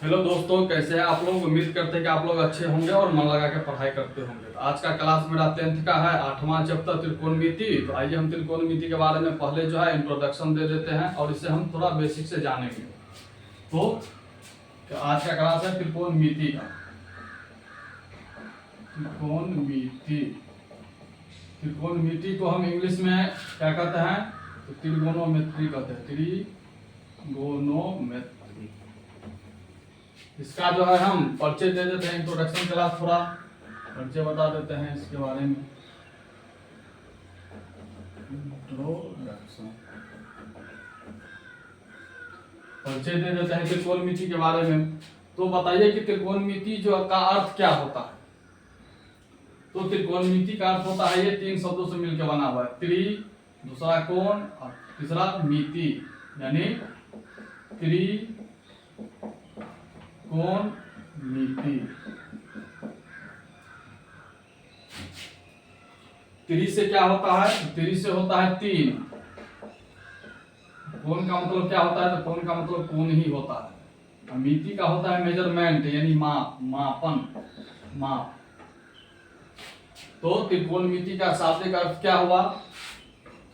Hello दोस्तों, कैसे हैं आप लोग। उम्मीद करते हैं कि आप लोग अच्छे होंगे और मन लगा के पढ़ाई करते होंगे। तो आज का क्लास मेरा 10th का है, 8वां चैप्टर त्रिकोणमिति। तो आइए हम त्रिकोणमिति के बारे में पहले जो है इंट्रोडक्शन दे देते हैं और इसे हम थोड़ा बेसिक से जानेंगे। तो आज का क्लास है त्रिकोणमिति का। त्रिकोणमिति त्रिकोणमिति को हम इंग्लिश में क्या कहते हैं, तो त्रिगोनोमेट्री कहते हैं। त्रिगोनोमेट्री। इसका जो है हम परिचय दे देते हैं। इंट्रोडक्शन क्लास थोड़ा परिचय बता देते हैं इसके बारे में। इंट्रोडक्शन परिचय दे देते हैं त्रिकोणमिति के बारे में। तो बताइए कि त्रिकोणमिति जो का अर्थ क्या होता है। तो त्रिकोणमिति का अर्थ होता है, ये तीन शब्दों से मिलकर बना हुआ है। त्रि, दूसरा कोण और तीसरा मिति, यानी त्रिकोणमिति। त्रि से क्या होता है, त्रि से होता है तीन। कोण का मतलब क्या होता है, तो कोण का मतलब कोण ही होता है। और मिति का होता है मेजरमेंट, यानी माप, मापन, माप। तो त्रिकोणमिति का शाब्दिक अर्थ क्या हुआ,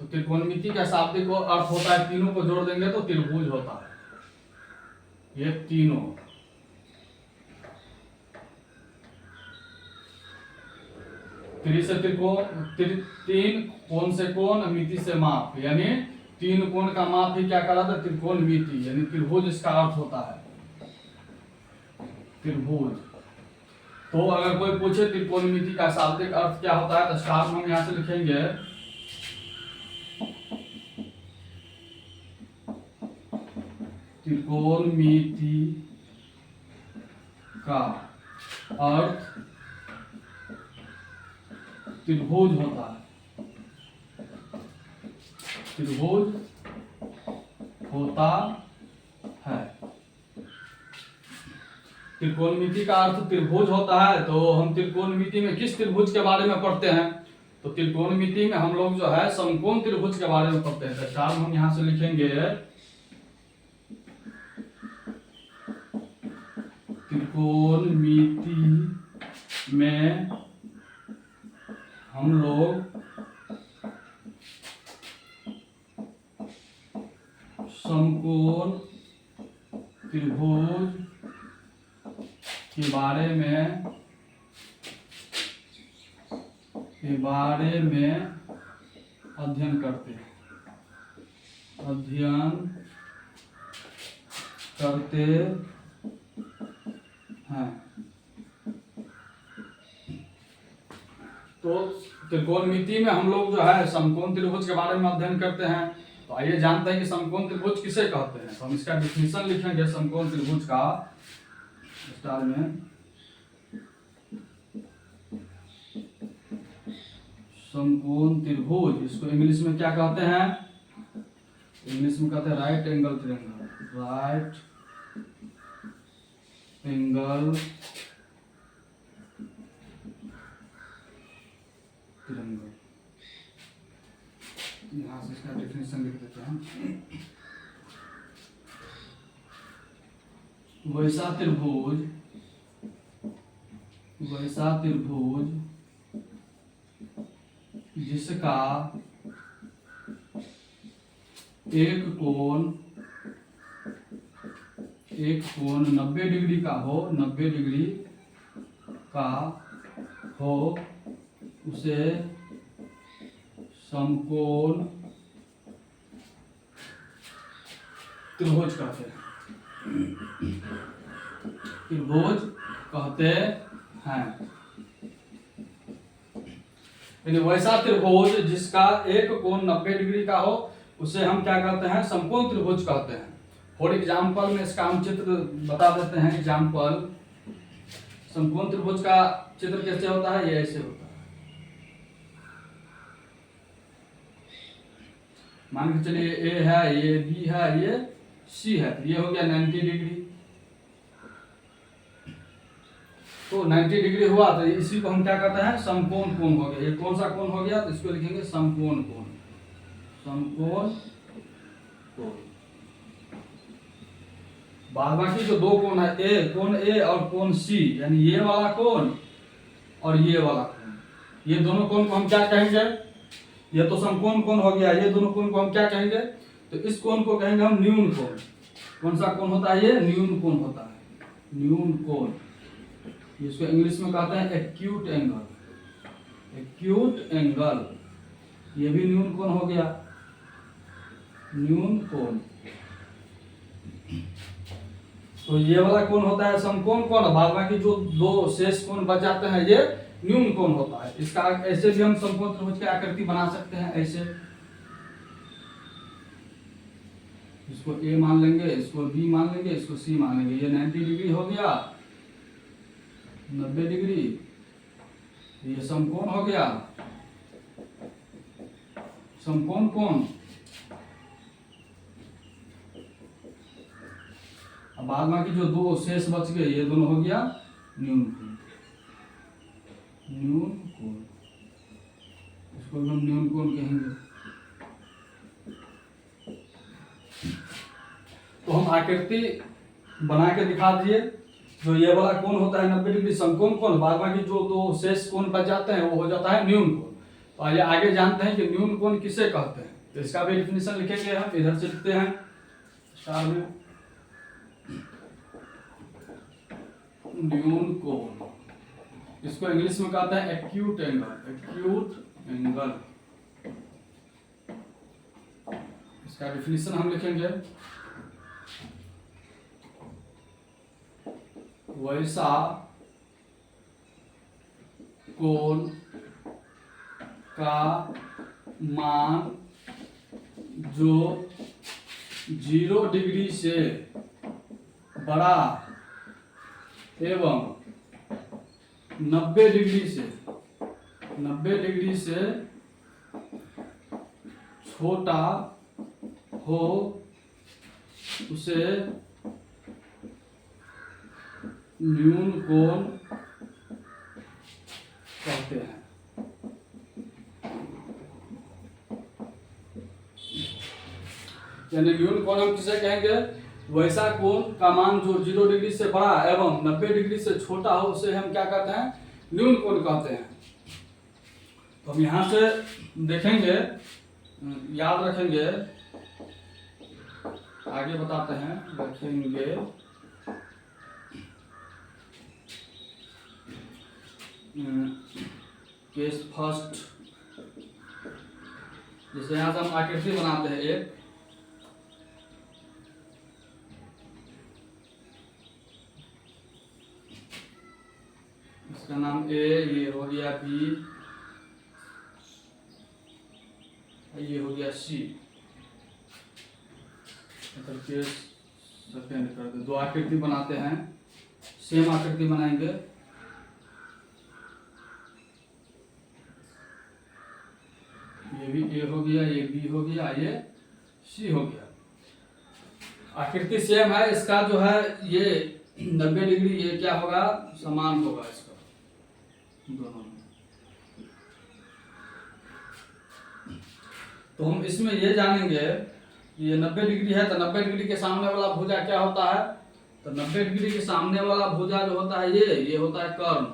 तो त्रिकोणमिति का शाब्दिक अर्थ होता है, तीनों को जोड़ देंगे तो त्रिभुज होता है। ये तीनों त्रि से त्रिकोण, तीन, कोण से कोण, मिति से माप, यानी तीन कोण का माप ही क्या कहलाता है, त्रिकोणमिति, यानी त्रिभुज इसका अर्थ होता है, त्रिभुज। तो अगर कोई पूछे त्रिकोणमिति का शाब्दिक अर्थ क्या होता है, तो स्टार हम यहां से लिखेंगे त्रिकोणमिति का अर्थ त्रिभुज होता है, त्रिभुज होता है। त्रिकोणमिति का अर्थ त्रिभुज होता है। तो हम त्रिकोणमिति में किस त्रिभुज के बारे में पढ़ते हैं, तो त्रिकोणमिति में हम लोग जो है समकोण त्रिभुज के बारे में पढ़ते हैं। तो हम यहां से लिखेंगे त्रिकोणमिति में हम लोग समकोण त्रिभुज के बारे में अध्ययन करते हैं, तो त्रिकोणमिति में हम लोग जो है समकोण त्रिभुज के बारे में अध्ययन करते हैं। तो आइए जानते हैं कि समकोण त्रिभुज किसे कहते हैं। तो हम इसका डिफिनीशन लिखेंगे समकोण त्रिभुज का स्टार में। समकोण त्रिभुज, इसको इंग्लिश में क्या कहते हैं, इंग्लिश में कहते हैं right angle triangle, right angle triangle. यहां से इसका डेफिनेशन लिख देते हैं। वैसा त्रिभुज जिसका एक कोण 90 डिग्री का हो, 90 डिग्री का हो, उसे समकोण त्रिभुज कहते हैं, त्रिभुज कहते हैं। यानी वैसा त्रिभुज जिसका एक कोण 90 डिग्री का हो, उसे हम क्या कहते हैं, समकोण त्रिभुज कहते हैं। फॉर एग्जाम्पल में इसका हम चित्र बता देते हैं। एग्जाम्पल, समकोण त्रिभुज का चित्र कैसे होता है, ये ऐसे होता है। मान के चलिए ए है, ये बी है, ये सी है, तो ये हो गया 90 डिग्री। तो 90 डिग्री हुआ तो इसी को हम क्या कहते हैं, समकोण कोण हो गया। ये कौन सा कोण हो गया, तो इसको लिखेंगे समकोण कोण, समकोण कोण। बाद बाकी जो दो कोण है कोण ए और कोण सी, यानी ये वाला कोण और ये वाला कोण, ये दोनों कोण को हम क्या कहेंगे? ये तो समकोण कोण हो गया, ये दोनों कोण को हम क्या कहेंगे? तो इस कोण को कहेंगे हम न्यून कोण। कौन सा कोण होता है? ये न्यून कोण होता है, न्यून कोण। इसको इंग्लिश में कहते हैं एक्यूट एंगल, एक्यूट एंगल। ये भी न्यून कोण हो गया, न्यून कोण। तो ये वाला कोण होता है समकोण कोण, बाद बाकी जो दो शेष कोण बच जाते हैं ये न्यून कोण होता है। इसका ऐसे भी हम समकोण त्रिभुज की आकृति बना सकते हैं, ऐसे इसको ए मान लेंगे, इसको बी मान लेंगे, इसको सी मान लेंगे। ये 90 डिग्री हो गया, 90 डिग्री, ये समकोण हो गया, समकोण कोण। अब बाद बाकी जो दो शेष बच गए ये दोनों हो गया न्यून कोण, न्यून कोण। इसको हम न्यून कोण कहेंगे। तो हम आकृति बना के दिखा दिए। जो ये वाला कोण होता है 90 डिग्री समकोण कोण, बाद बाकी जो दो शेष कोण बच जाते हैं वो हो जाता है न्यून कोण। तो आइए आगे जानते हैं कि न्यून कोण किसे कहते हैं। तो इसका भी डेफिनेशन लिखेंगे हम, इधर से लिखते हैं स्टार में। न्यून कोण, इसको इंग्लिश में कहते हैं एक्यूट एंगल, एक्यूट एंगल। इसका डेफिनेशन हम लिखेंगे, वैसा कोण का मान जो 0 डिग्री से बड़ा एवं 90 डिग्री से छोटा हो उसे न्यून कोण कहते हैं। यानी न्यून कोण हम किसे कहेंगे? वैसा कोण का मान जो 0 डिग्री से बड़ा एवं 90 डिग्री से छोटा हो उसे हम क्या कहते हैं? न्यून कोण कहते हैं। तो हम यहां से देखेंगे, याद रखेंगे, आगे बताते हैं, रखेंगे। केस फर्स्ट, जैसे यहां से हम आकृति बनाते हैं एक, इसका नाम ए, ये हो गया बी, ये हो गया सी। मतलब केस सेकेंड करते, दो आकृति बनाते हैं, सेम आकृति बनाएंगे। ये भी ए हो गया, ये बी हो गया, ये सी हो गया। आकृति सेम है, इसका जो है ये 90 डिग्री, ये क्या होगा? समान होगा इसका दोनों में। तो हम इसमें ये जानेंगे, ये 90 डिग्री है तो 90 डिग्री के सामने वाला भुजा क्या होता है? तो 90 डिग्री के सामने वाला भुजा जो होता है ये होता है कर्ण,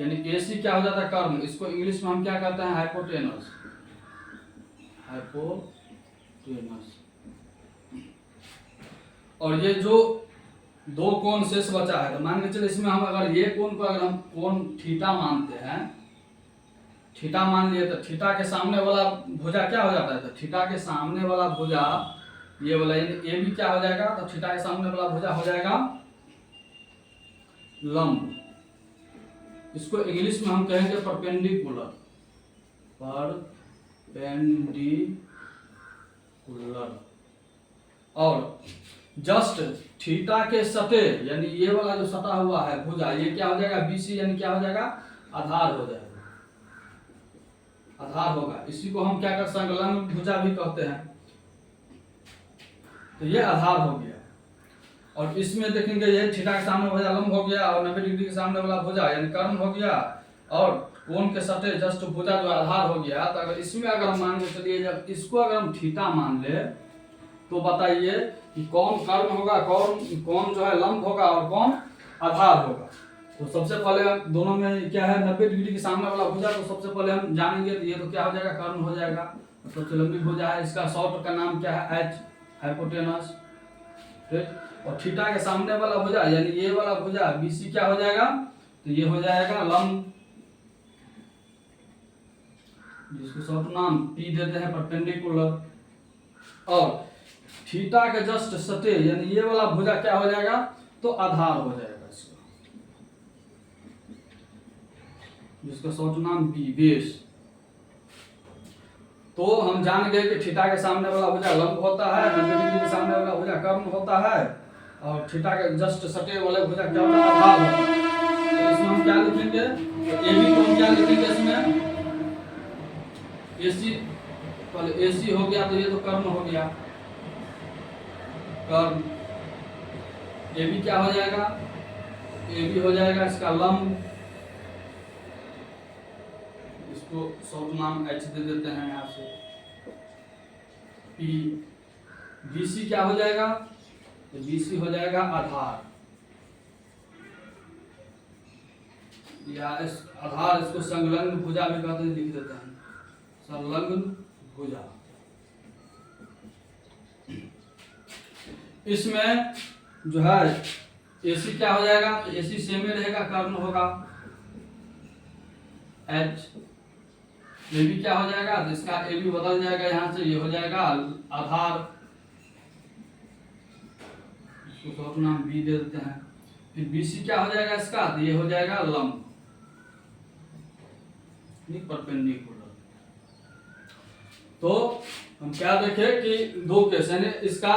यानी AC क्या हो जाता है? कर्ण। इसको इंग्लिश में हम क्या कहते हैं? Hypotenuse, hypotenuse. और ये जो दो कोण शेष बचा है, तो मान के चले इसमें हम अगर ये कोण को अगर हम कोण थीटा मानते हैं, थीटा मान लिए, तो थीटा के सामने वाला भुजा क्या हो जाता है? तो थीटा के सामने वाला भुजा ये वाला, ये भी क्या हो जाएगा? तो थीटा के सामने वाला भुजा हो जाएगा लंब। इसको इंग्लिश में हम कहेंगे परपेंडिकुलर, परपेंडिकुलर। और जस्ट थीटा के सटे, यानी ये वाला जो सटा हुआ है भुजा, ये क्या हो जाएगा? BC, यानी क्या हो जाएगा? आधार हो जाएगा, आधार होगा। इसी को हम क्या कर संलग्न भुजा भी कहते हैं। तो ये आधार हो गया। और इसमें देखेंगे ये थीटा के सामने भुजा लंब हो गया, और 90 डिग्री के सामने वाला भुजा यानी कर्ण हो गया, और कोण के सटे जस्ट भुजा जो आधार हो गया। तो अगर इसमें अगर हम मान के चलिए, जब इसको अगर हम थीटा मान ले, तो बताइए कि कौन कर्ण होगा, कौन कौन जो है लंब होगा और कौन आधार होगा। तो सबसे पहले हम दोनों में क्या है 90 डिग्री के सामने वाला भुजा, तो सबसे पहले हम जानेंगे तो ये तो क्या हो जाएगा कर्ण हो जाएगा, सबसे लंबी भुजा है। इसका शॉर्ट का नाम क्या है एच, हाइपोटेनस। ठीक, और थीटा के सामने वाला भुजा यानी ये वाला भुजा बीसी क्या हो जाएगा, तो ये हो जाएगा लंब, जिसको शॉर्ट नाम पी देते हैं परपेंडिकुलर। और थीटा के जस्ट सटे यानी ये वाला भुजा क्या हो जाएगा, तो आधार हो जाएगा इसका, जिसका शॉर्ट नाम बी, बेस। तो हम जान गए कि थीटा के सामने वाला भुजा लंब होता है, 90 डिग्री के सामने वाला भुजा कर्ण होता है, और थीटा के जस्ट सटे वाले भुजा क्या होता है, आधार होता है। तो इसमें हम क्या लिखेंगे, तो ए बी को हम क्या लिखेंगे इसमें, एसी, पहले एसी हो गया तो ये तो कर्ण हो गया, कर्ण। ए बी क्या हो जाएगा, ए बी हो जाएगा इसका लंब, इसको शॉर्ट नाम एच दे देते हैं यहाँ से, पी। बीसी क्या हो जाएगा, तो बीसी हो जाएगा आधार, या इस आधार इसको संलग्न भुजा भी कहते हैं, लिख देते हैं संलग्न भुजा। इसमें जो है एसी क्या हो जाएगा, तो एसी सेम ही रहेगा, कर्ण होगा एच। ए बी क्या हो जाएगा, तो इसका ए बी बदल जाएगा यहां से, ये हो जाएगा आधार, इसको शॉर्ट नाम बी दे देते हैं। फिर बीसी क्या हो जाएगा इसका, तो ये हो जाएगा लंब, परपेंडिकुलर। तो हम क्या देखें कि दो केस यानी इसका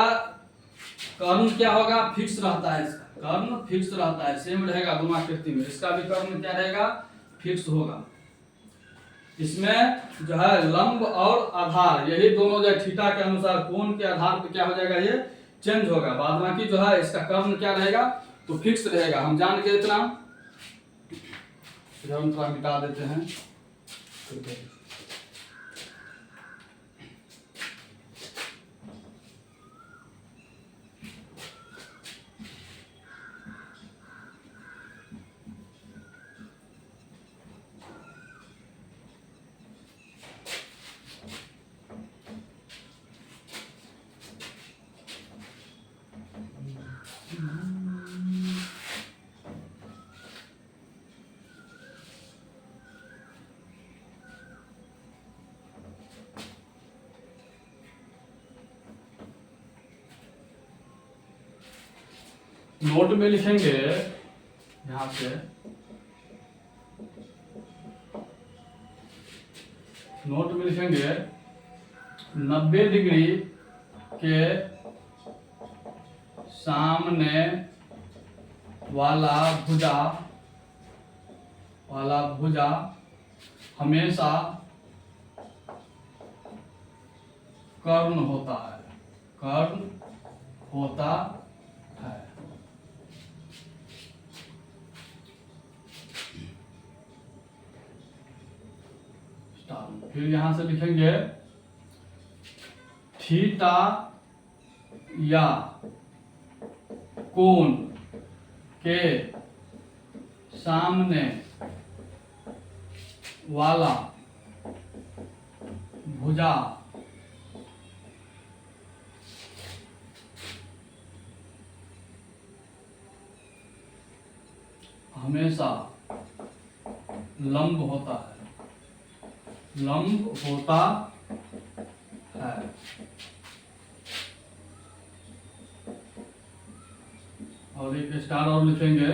कर्ण क्या होगा, फिक्स रहता है, इसका कर्ण फिक्स रहता है, सेम रहेगा दोनों आकृति में, इसका भी कर्ण क्या रहेगा, फिक्स होगा। इसमें जो है लंब और आधार यही दोनों जो थीटा के अनुसार कोण के आधार पर क्या हो जाएगा, ये चेंज होगा, बाद बाकी जो है इसका कर्ण क्या रहेगा, तो फिक्स रहेगा। हम जान के इतना, हम थोड़ा मिटा देते हैं। नोट में लिखेंगे यहां से, नोट में लिखेंगे 90 डिग्री के सामने वाला भुजा हमेशा कर्ण होता है, कर्ण होता है। फिर यहां से लिखेंगे थीटा या कोण के सामने वाला भुजा हमेशा लंब होता है, लंब होता है। और एक स्टार और लिखेंगे,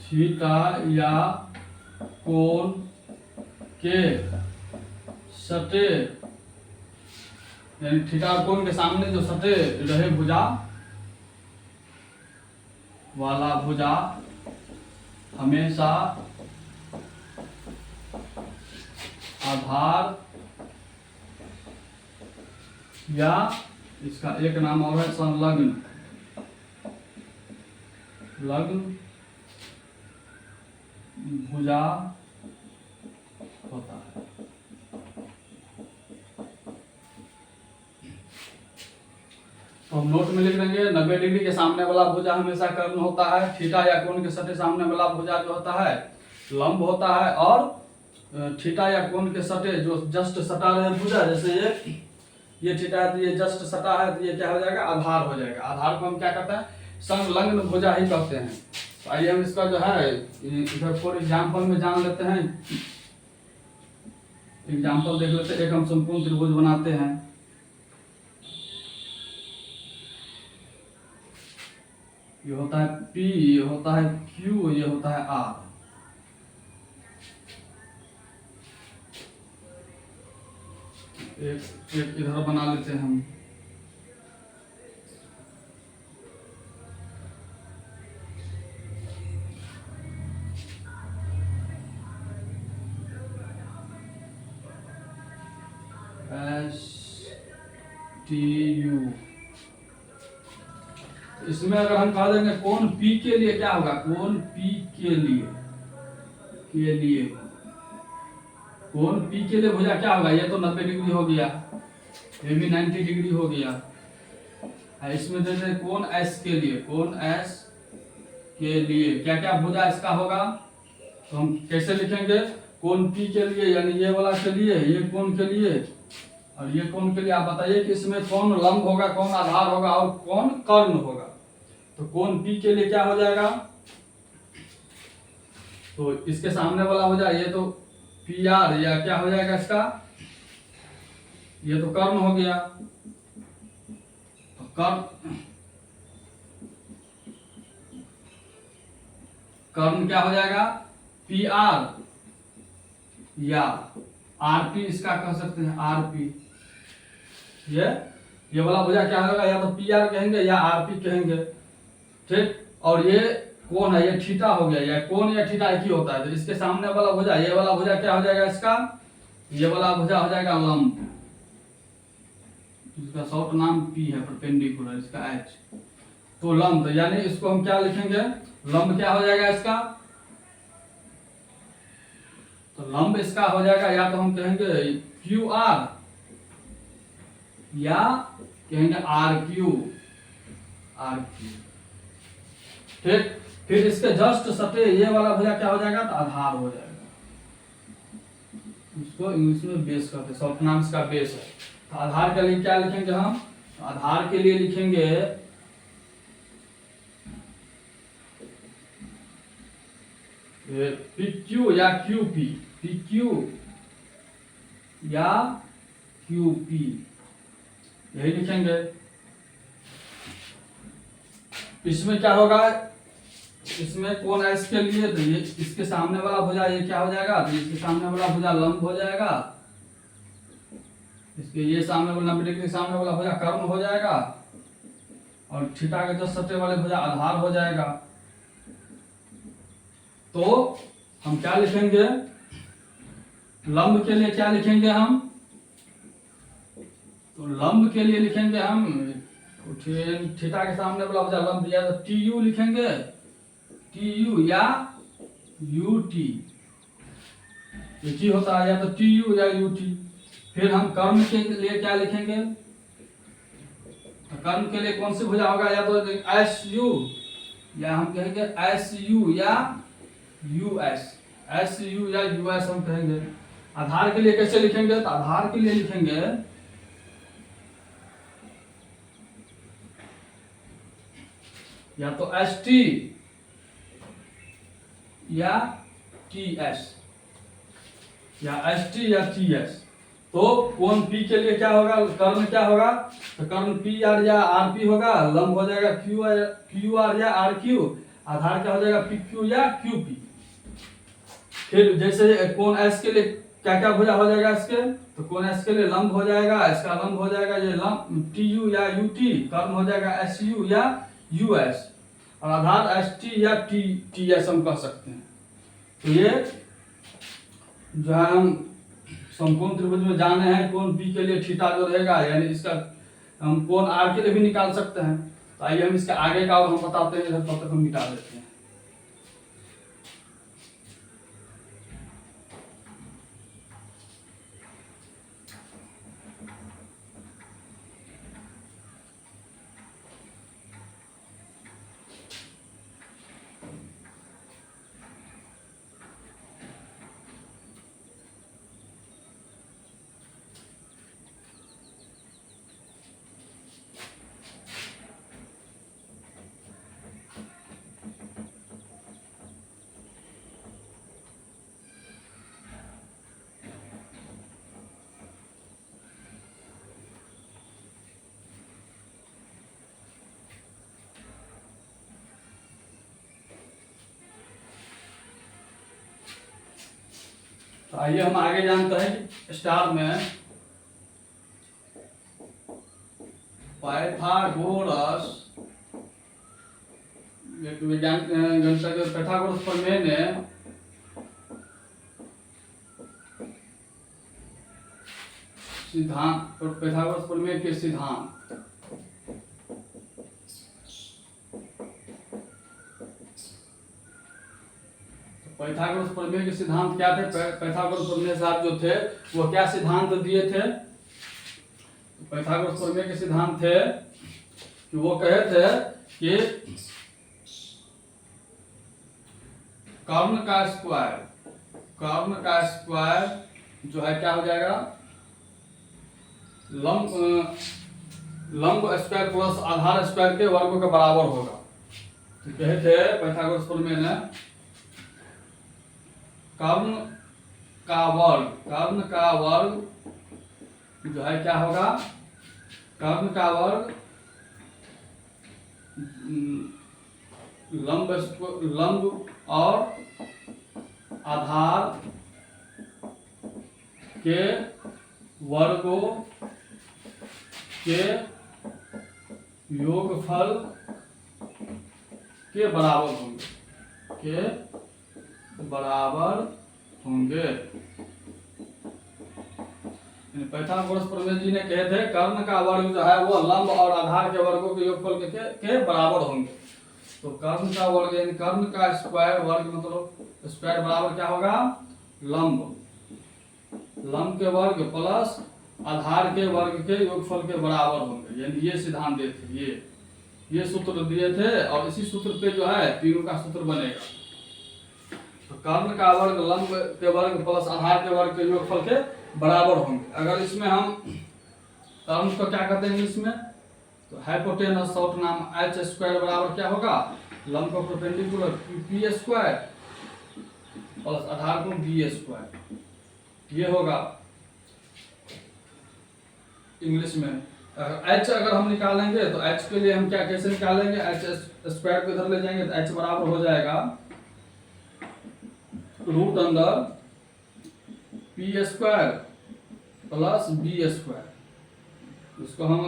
थीटा या कोण के सटे यानी थीटा और कोण के सामने जो सटे रहे भुजा वाला भुजा हमेशा आधार या इसका एक नाम और है संलग्न, लग्न भुजा होता है। तो हम नोट में लिख देंगे 90 डिग्री के सामने वाला भुजा हमेशा कर्ण होता है, थीटा या कोण के सटे सामने वाला भुजा जो होता है लंब होता है, और थीटा या कोण के सटे जो जस्ट सटा रहे भुजा, जैसे ये थीटा है तो ये जस्ट सटा है तो ये क्या हो जाएगा, आधार हो जाएगा। आधार को हम क्या कहते हैं, संलग्न भुजा ही कहते हैं। तो आइए हम इसका जो है इधर फॉर एग्जाम्पल में जान लेते हैं, एग्जाम्पल देख लेते हैं। एक हम संपूर्ण त्रिभुज बनाते हैं, ये होता है P, ये होता है Q, ये होता है R। एक इधर बना लेते हैं हम, STU। इसमें अगर हम कह देंगे कोण P के लिए क्या होगा, कोण P के लिए कोण P के लिए भुजा क्या होगा, ये तो 90 डिग्री हो गया, ये भी 90 डिग्री हो गया। इसमें जैसे कोण S के लिए, कोण S के लिए क्या क्या भुजा इसका होगा, तो हम कैसे लिखेंगे, कोण P के लिए यानी ये वाला के लिए, ये कोण के लिए और ये कोण के लिए। आप बताइए कि इसमें कौन लंब होगा, कौन आधार होगा और कौन कर्ण होगा। तो कोण P के लिए क्या हो जाएगा, तो इसके सामने वाला हो जाए, ये तो PR या क्या हो जाएगा इसका, ये तो कर्ण हो गया। तो कर्ण क्या हो जाएगा, PR या RP इसका कह सकते हैं, RP। ये वाला भुजा क्या होगा, या तो PR कहेंगे या RP कहेंगे, ठीक। और ये कोण है, ये थीटा हो गया, या कोण या थीटा एक ही होता है। तो इसके सामने वाला भुजा, ये वाला भुजा क्या हो जाएगा इसका, ये वाला भुजा हो जाएगा लंब, इसका शॉर्ट नाम P है, परपेंडिकुलर इसका H। तो लंब, यानी इसको हम क्या लिखेंगे, लंब क्या हो जाएगा इसका, तो लंब इसका हो जाएगा या तो हम कहेंगे QR या कहेंगे RQ, ठीक। फिर इसके जस्ट सटे ये वाला भुजा क्या हो जाएगा, तो आधार हो जाएगा। इसको इंग्लिश में बेस कहते हैं, शॉर्ट नाम इसका बेस है। तो आधार के लिए क्या लिखेंगे हम, आधार के लिए लिखेंगे PQ या QP, PQ या QP, यही लिखेंगे। इसमें क्या होगा, इसमें कोण S के लिए तो ये इसके सामने वाला भुजा ये क्या हो जाएगा, तो इसके सामने वाला भुजा लंब हो जाएगा, इसके ये सामने वाला 90 डिग्री सामने वाला भुजा कर्ण हो जाएगा, और थीटा के जो सटे वाले भुजा आधार हो जाएगा। तो हम क्या लिखेंगे, लंब के लिए क्या लिखेंगे हम, तो लंब के लिए लिखेंगे हम थीटा के सामने वाला भुजा लंब, या तो TU लिखेंगे, TU या UT, एक ही होता है, या तो TU या UT। फिर हम कर्ण के लिए क्या लिखेंगे, तो कर्ण के लिए कौन सी भुजा होगा, या तो SU या हम कहेंगे SU या US, SU या US हम कहेंगे। आधार के लिए कैसे लिखेंगे, तो आधार के लिए लिखेंगे या तो ST या TS, या ST या TS। तो कोण P के लिए क्या होगा, कर्ण क्या होगा, तो कर्ण PR या RP होगा, लंब हो जाएगा QR या RQ, आधार क्या हो जाएगा PQ या QP। फिर जैसे कोण S के लिए क्या क्या भुजा हो जाएगा इसके, तो कोण S के लिए लंब हो जाएगा, इसका लंब हो जाएगा ये लंब TU या UT, कर्ण हो जाएगा SU या US, और आधार ST या TS हम कह सकते हैं। तो ये जो है हम समकोण त्रिभुज में जाने हैं, कोण P के लिए थीटा जो रहेगा, यानी इसका हम कोण R के लिए भी निकाल सकते हैं। तो आइए हम इसके आगे का और हम बताते हैं, तब तक हम मिटा देते हैं। तो आइए हम आगे जानते हैं कि स्टार में पाइथागोरस एक विज्ञान गणित के पाइथागोरस प्रमेय ने सिद्धांत और पाइथागोरस प्रमेय के सिद्धांत पाइथागोरस प्रमेय के सिद्धांत क्या थे? पाइथागोरस प्रमेय साहब जो थे वो क्या सिद्धांत दिए थे? पाइथागोरस प्रमेय के सिद्धांत थे कि वो कहे थे कि कर्ण का स्क्वायर जो है क्या हो जाएगा? लंब स्क्वायर प्लस आधार स्क्वायर के वर्ग के बराबर होगा। तो कहे थे पाइथागोरस प्रमेय ने कर्ण का वर्ग जो है क्या होगा? कर्ण का वर्ग लंब और आधार के वर्गों के योगफल के बराबर होंगे। पाइथागोरस प्रमेय जी ने कहे थे कर्ण का वर्ग जो है वो लंब और आधार के वर्गों के योगफल के बराबर होंगे। तो कर्ण का वर्ग यानी कर्ण का स्क्वायर वर्ग मतलब स्क्वायर बराबर क्या होगा? लंब के वर्ग प्लस आधार के वर्ग के योगफल के बराबर होंगे। यानी ये सिद्धांत दिए थे, ये सूत्र दिए थे और इसी सूत्र पे जो है तीनों का सूत्र बनेगा। तो कर्ण का वर्ग लंब के वर्ग प्लस आधार के वर्ग के योगफल के बराबर होंगे। अगर इसमें हम कर्ण को क्या कहते हैं इंग्लिश में? तो हाइपोटेनस शॉर्ट नाम h स्क्वायर बराबर क्या होगा? लंब को परपेंडिकुलर p स्क्वायर प्लस आधार को b स्क्वायर, ये होगा इंग्लिश में। h अगर हम निकालेंगे तो h के लिए हम क्या कैसे निकालेंगे? h स्क्वायर को इधर ले जाएंगे तो h बराबर हो जाएगा रूट अंदर p square plus b square. इसको हम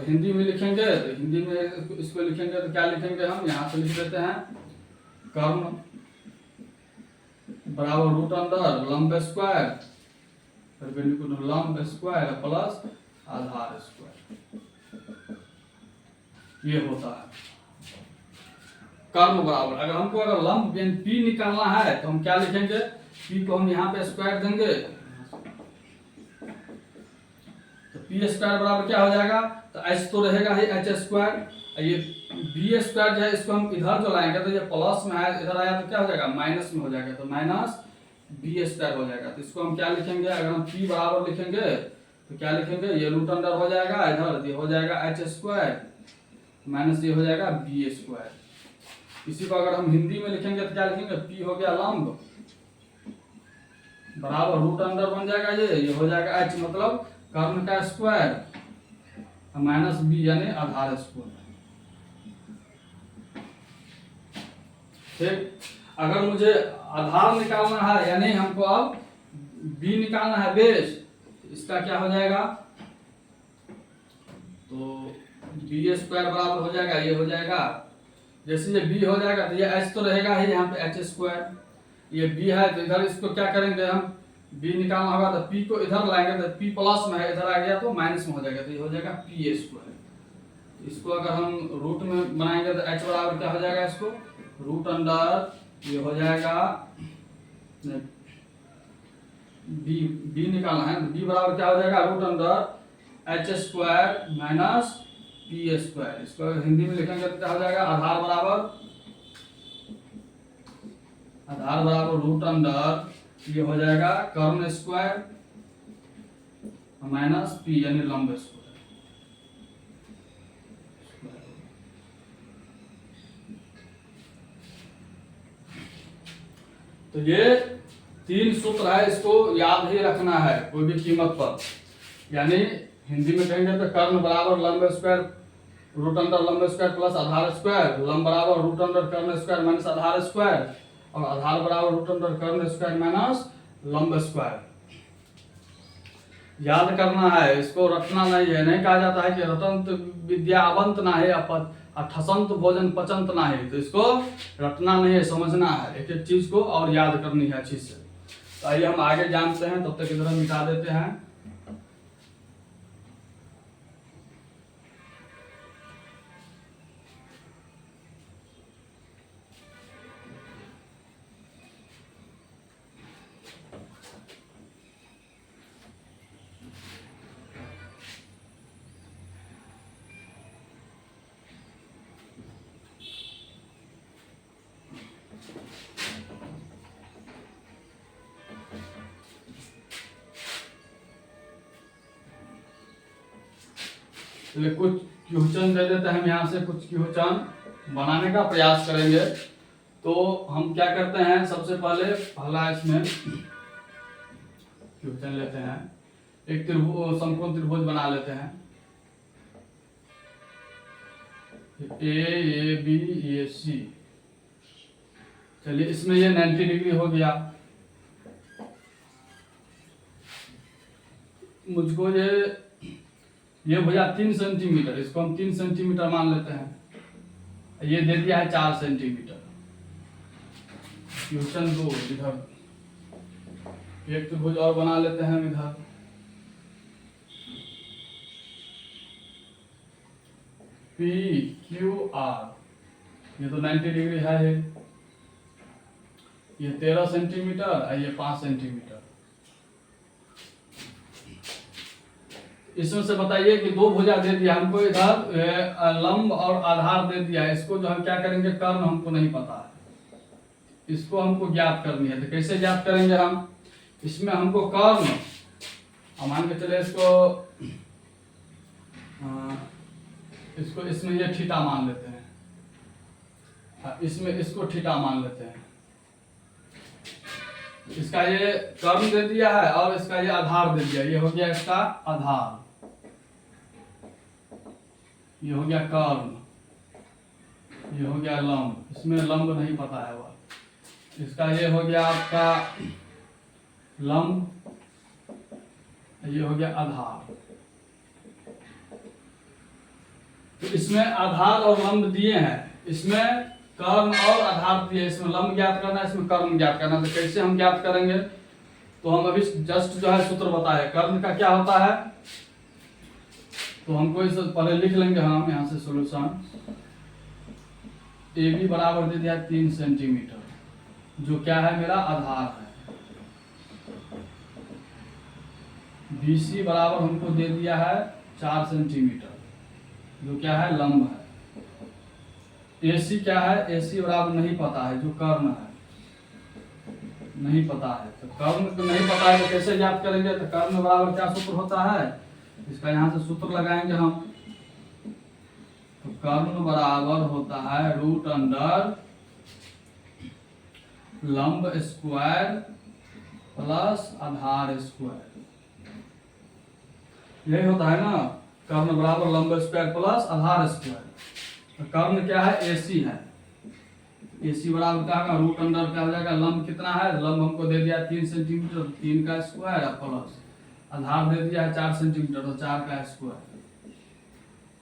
हिंदी में लिखेंगे तो हिंदी में इसको लिखेंगे तो क्या लिखेंगे? हम यहाँ से लिख देते हैं कर्ण बराबर रूट अंदर लंब स्क्वायर परपेंडिकुलर लंब स्क्वायर प्लस आधार स्क्वायर, ये होता है कर्ण बराबर। अगर हमको लंब p निकालना है तो हम क्या लिखेंगे? p को हम यहाँ पे स्क्वायर देंगे तो p स्क्वायर बराबर क्या हो जाएगा? तो h तो रहेगा ही h स्क्वायर, ये b स्क्वायर जो है इसको हम इधर जो लाएंगे तो ये प्लस में है, इधर आया तो क्या हो जाएगा? माइनस में हो जाएगा, तो माइनस b स्क्वायर हो जाएगा। तो इसको हम क्या लिखेंगे? अगर हम p बराबर लिखेंगे तो क्या लिखेंगे? ये रूट अंडर हो जाएगा, इधर ये हो जाएगा h स्क्वायर माइनस ये हो जाएगा b स्क्वायर। इसी को अगर हम हिंदी में लिखेंगे तो क्या लिखेंगे? p हो गया लंब बराबर रूट अंडर बन जाएगा ये हो जाएगा h मतलब कर्ण का स्क्वायर माइनस b यानी आधार स्क्वायर। ठीक, अगर मुझे आधार निकालना है यानी हमको अब b निकालना है बेस, इसका क्या हो जाएगा? तो b स्क्वायर बराबर हो जाएगा ये हो जाएगा, जैसे ये b हो जाएगा तो ये h तो रहेगा ही यहाँ पे h स्क्वायर, ये b है तो इधर इसको क्या करेंगे? हम b निकालना होगा तो p को इधर लाएंगे तो p प्लस में है, इधर आ गया तो माइनस में हो जाएगा, तो ये हो जाएगा p स्क्वायर। इसको अगर हम रूट में बनाएंगे तो h बराबर क्या हो जाएगा? इसको रूट अंडर ये हो जाएगा b निकालना है तो b बराबर क्या हो जाएगा? Root under h square minus p square. इसको हिंदी में लिखेंगे तो क्या हो जाएगा? आधार बराबर रूट अंडर ये हो जाएगा कर्ण स्क्वायर माइनस p यानी लंब स्क्वायर। तो ये तीन सूत्र है, इसको याद ही रखना है कोई भी कीमत पर। यानी हिंदी में कहेंगे तो कर्ण बराबर लंब स्क्वायर रूट अंडर लंब स्क्वायर प्लस आधार स्क्वायर, लंब बराबर रूट अंडर कर्ण स्क्वायर माइनस आधार स्क्वायर, और आधार बराबर रूट अंडर कर्ण स्क्वायर माइनस लंब स्क्वायर। याद करना है, इसको रटना नहीं है। नहीं कहा जाता है कि रटंत विद्या अवंत ना है ठसंत भोजन पचंत ना है, तो इसको रटना नहीं है, समझना है एक एक चीज को और याद करनी है अच्छी से। तो आइए हम आगे जानते हैं, तब तक इधर हम मिटा देते हैं। चलिए कुछ क्वेश्चन दे देते हैं हम यहाँ से, कुछ क्वेश्चन बनाने का प्रयास करेंगे। तो हम क्या करते हैं, सबसे पहले पहला इसमें क्वेश्चन लेते हैं, एक त्रिभुज समकोण त्रिभुज बना लेते हैं, ए बी ए सी। चलिए इसमें ये 90 डिग्री हो गया। मुझको ये भैया 3 सेंटीमीटर, इसको हम 3 सेंटीमीटर मान लेते हैं। ये दे दिया है 4 सेंटीमीटर। क्वेश्चन 2, इधर एक त्रिभुज और बना लेते हैं हम इधर, पी क्यू आर। ये तो 90 डिग्री है, ये 13 सेंटीमीटर और ये 5 सेंटीमीटर। इसमें से बताइए कि दो भुजा दे दिया हमको, इधर लंब और आधार दे दिया है। इसको जो हम क्या करेंगे, कर्ण हमको नहीं पता है, इसको हमको ज्ञात करनी है। तो कैसे ज्ञात करेंगे हम, इसमें हमको कर्ण, हम मान के चले इसको इसमें ये थीटा मान लेते हैं, इसमें इसको थीटा मान लेते हैं। इसका ये कर्ण दे दिया है और इसका ये आधार दे दिया, ये हो गया इसका आधार, ये हो गया कर्ण, ये हो गया लंब। इसमें लंब नहीं पता है वह। इसका ये हो गया आपका लंब, ये हो गया आधार। तो इसमें आधार और लंब दिए हैं, इसमें कर्ण और आधार दिए, इसमें लंब ज्ञात करना है, इसमें कर्ण ज्ञात करना है। तो कैसे हम ज्ञात करेंगे, तो हम अभी जस्ट जो है सूत्र बताए, कर्ण का क्या होता है। तो हमको इस पहले लिख लेंगे हम यहाँ से सॉल्यूशन। ए बी बराबर दे दिया 3 सेंटीमीटर, जो क्या है मेरा आधार है। बी सी बराबर हमको दे दिया है 4 सेंटीमीटर, जो क्या है लंब है। ए सी क्या है, ए सी बराबर नहीं पता है, जो कर्ण है, नहीं पता है। तो कर्ण तो नहीं पता है, तो कैसे ज्ञात करेंगे। तो कर्ण बराबर क्या सूत्र होता है, इसका यहाँ से सूत्र लगाएंगे हम। तो कर्ण बराबर होता है रूट अंडर लंब स्क्वायर प्लस आधार स्क्वायर, यही होता है ना। कर्ण बराबर लंब स्क्वायर प्लस आधार स्क्वायर। तो कर्ण क्या है, एसी है, एसी बराबर क्या होगा, रूट अंडर क्या हो जाएगा, लंब कितना है, लंब हमको दे दिया 3 सेंटीमीटर, 3 का स्क्वायर प्लस आधार दे दिया है 4 सेंटीमीटर, तो 4 का स्क्वायर।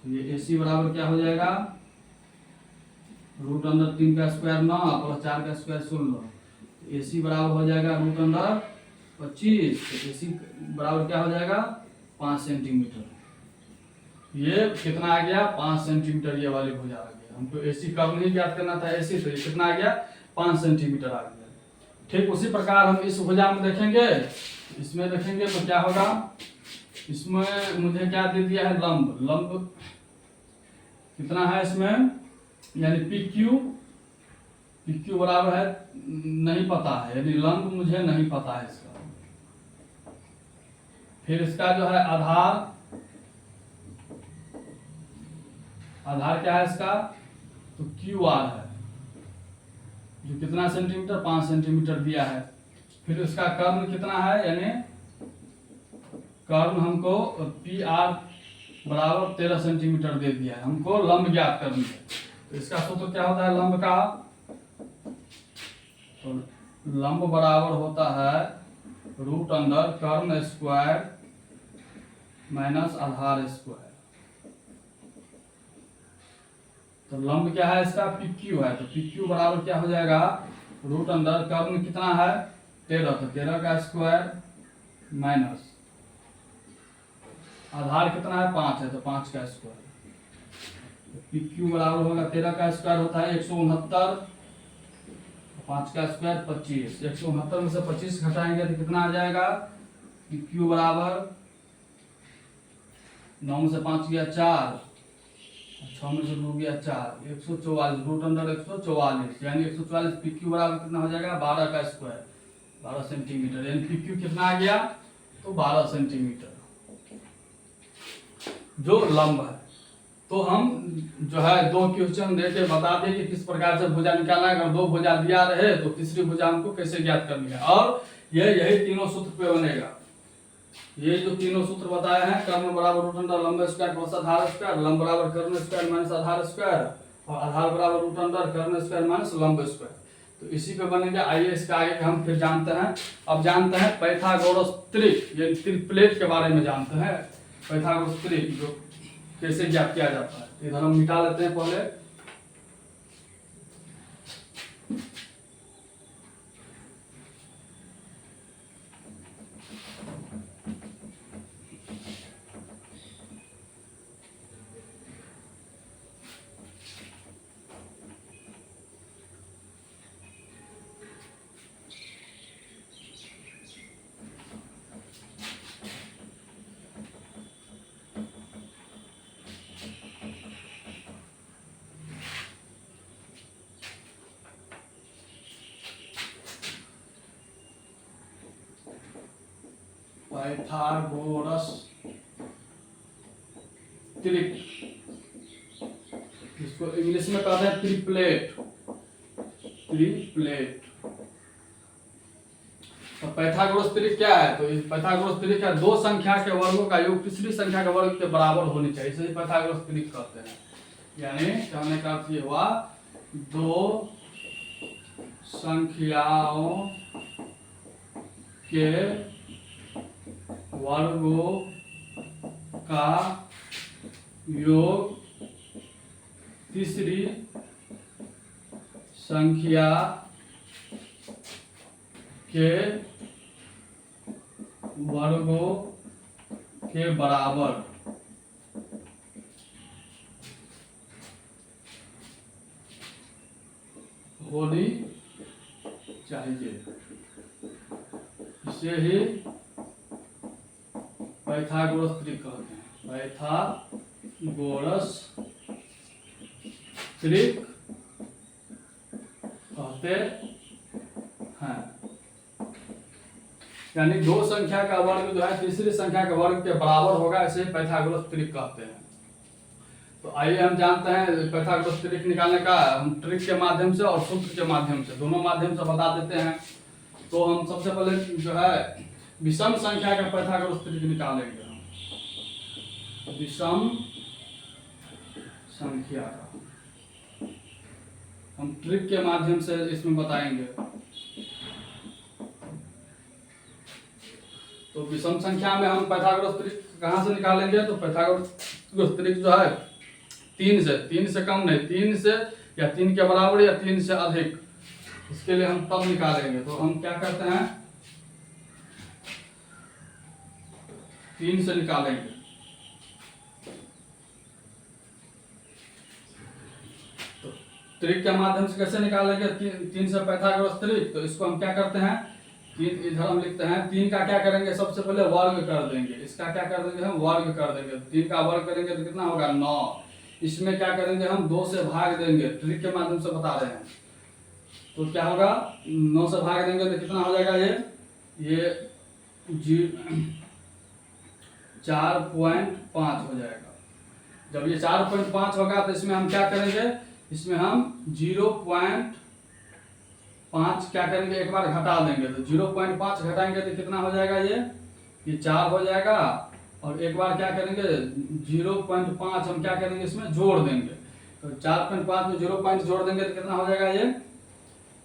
तो ये एसी बराबर क्या हो जाएगा, रूट अंडर 3 का स्क्वायर 9 प्लस 4 का स्क्वायर 16। तो एसी बराबर हो जाएगा रूट अंडर 25। तो एसी बराबर क्या हो जाएगा, 5 सेंटीमीटर। ये कितना आ गया, 5 सेंटीमीटर, ये वाली भुजा आ गया। हमको एसी कब नहीं ज्ञात करना था, एसी, तो ये कितना आ गया, 5 सेंटीमीटर आ गया। ठीक उसी प्रकार हम इस भुजा में देखेंगे, इसमें देखेंगे तो क्या होगा, इसमें मुझे क्या दे दिया है, लंब। लंब कितना है इसमें, यानी पी क्यू बराबर है नहीं पता है, यानी लंब मुझे नहीं पता है इसका। फिर इसका जो है आधार, आधार क्या है इसका, तो क्यू आर है, जो कितना सेंटीमीटर, 5 सेंटीमीटर दिया है। फिर उसका कर्ण कितना है, यानी कर्ण हमको पी आर बराबर 13 सेंटीमीटर दे दिया है, हमको लंब ज्ञात करनी है। तो इसका सूत्र क्या होता है लंब का, तो लंब बराबर होता है रूट अंडर कर्ण स्क्वायर माइनस आधार स्क्वायर। तो लंब क्या है इसका, PQ है, तो PQ बराबर क्या हो जाएगा, रूट अंडर कर्ण कितना है 13, तो 13 का स्क्वायर माइनस आधार कितना है 5 है, तो 5 का स्क्वायर। तो PQ बराबर होगा 13 का स्क्वायर होता है 169, 5 का स्क्वायर 25। 169 में से 25 घटाएंगे तो कितना आ जाएगा, PQ बराबर 9 में से 5 गया 4, 6 में से 2 गया 4, 144 रूट अंडर 144, यानी 144 PQ बराबर कितना हो जाएगा 12 का स्क्वायर, 12 सेंटीमीटर, यानी PQ कितना आ गया, तो 12 सेंटीमीटर जो लंब है। तो हम जो है 2 क्वेश्चन देके बता दें कि किस प्रकार से भुजा निकालना है। अगर 2 भुजा दिया रहे तो तीसरी भुजा हमको कैसे ज्ञात करनी है, और यही तीनों सूत्र पे बनेगा। ये जो तीनों सूत्र बताए हैं, कर्ण बराबर रूट अंडर लंब स्क्वायर प्लस आधार स्क्वायर, लंब बराबर कर्ण स्क्वायर माइनस आधार स्क्वायर, और आधार बराबर रूट अंडर कर्ण स्क्वायर माइनस लंब स्क्वायर, तो इसी पे बनेंगे। आइए इसके आगे हम फिर जानते हैं। अब जानते हैं पाइथागोरस त्रिक, यानी त्रिप्लेट के बारे में जानते हैं। पाइथागोरस त्रिक जो कैसे ज्ञात किया जाता है, इधर हम मिटा लेते हैं पहले। पाइथागोरस त्रिक, इसको इंग्लिश में कहते हैं ट्रिपलेट। ट्रिपलेट तो पाइथागोरस त्रिक क्या है, तो पाइथागोरस त्रिक है 2 संख्या के वर्गों का योग तीसरी संख्या के वर्ग के बराबर होनी चाहिए, इसे पाइथागोरस त्रिक कहते हैं। यानी कहने का अर्थ ये हुआ 2 संख्याओं के वर्गों का योग तीसरी संख्या के वर्गों के बराबर होनी चाहिए, इसे ही पाइथागोरस त्रिक कहते हैं। पाइथागोरस त्रिक कहते हैं, यानी 2 संख्या का वर्ग जो है तीसरी संख्या के वर्ग के बराबर होगा, इसे पाइथागोरस त्रिक कहते हैं। तो आइए हम जानते हैं पाइथागोरस त्रिक निकालने का। हम ट्रिक के माध्यम से और सूत्र के माध्यम से, दोनों माध्यम से बता देते हैं। तो हम सबसे पहले जो है विषम संख्या का पाइथागोरस त्रिक निकालेंगे। हम विषम संख्या का हम ट्रिक के माध्यम से इसमें बताएंगे। तो विषम संख्या में हम पाइथागोरस त्रिक कहाँ से निकालेंगे, तो पाइथागोरस त्रिक जो है 3 से कम नहीं, 3 से या 3 के बराबर या 3 से अधिक, इसके लिए हम तब निकालेंगे। तो हम क्या करते हैं 3 से निकालेंगे। तो त्रिक के माध्यम से कैसे निकालेंगे 3 से पाइथागोरस त्रिक, तो इसको हम क्या करते हैं 3 इधर हम लिखते हैं। 3 का क्या करेंगे, सबसे पहले वर्ग कर देंगे, इसका क्या कर देंगे हम वर्ग कर देंगे। 3 का वर्ग करेंगे तो कितना होगा 9, इसमें क्या करेंगे हम 2 से भाग देंगे, ट्रिक के माध्यम से बता रहे हैं। तो क्या होगा 9 से भाग देंगे तो कितना हो जाएगा, ये 4.5 हो जाएगा। जब ये 4.5 होगा तो इसमें हम क्या करेंगे, इसमें हम 0.5 क्या करेंगे एक बार घटा देंगे। तो 0.5 घटाएंगे तो कितना हो जाएगा, ये 4 हो जाएगा। और एक बार क्या करेंगे 0.5 हम क्या करेंगे इसमें जोड़ देंगे। तो 4.5 में 0 जोड़ देंगे तो कितना हो जाएगा,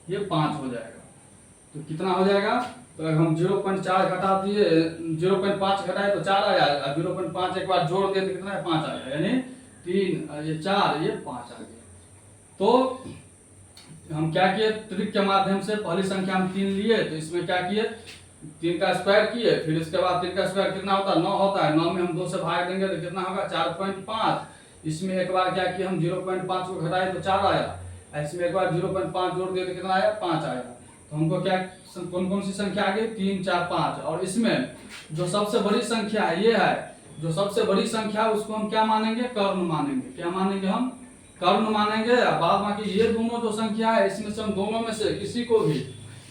ये 5 हो जाएगा। तो कितना हो जाएगा तो अगर हम 0.4 घटा दिए, 0.5 घटाए तो 4 आया, 0.5 एक बार जोड़ दिए तो कितना है, 5 आया, यानी 3 ये 4 ये 5 आ गया। तो हम क्या किए, ट्रिक के माध्यम से पहली संख्या हम 3 लिए, तो इसमें क्या किए, 3 का स्क्वायर किए, फिर इसके बाद 3 का स्क्वायर कितना होता है, 9 होता है, 9 में हम 2 से भाग देंगे तो कितना होगा, 4.5। इसमें एक बार क्या किया हम 0.5 को घटाए तो 4 आया, इसमें एक बार 0.5 जोड़ दिए तो कितना आया, 5 आया। तो हमको क्या कौन कौन सी संख्या आ गई, 3 4 5। और इसमें जो सबसे बड़ी संख्या है ये है, जो सबसे बड़ी संख्या उसको हम क्या मानेंगे, कर्ण मानेंगे। क्या मानेंगे, हम कर्ण मानेंगे। बाद बाकी ये दोनों जो संख्या है इसमें से हम दोनों में से किसी को भी,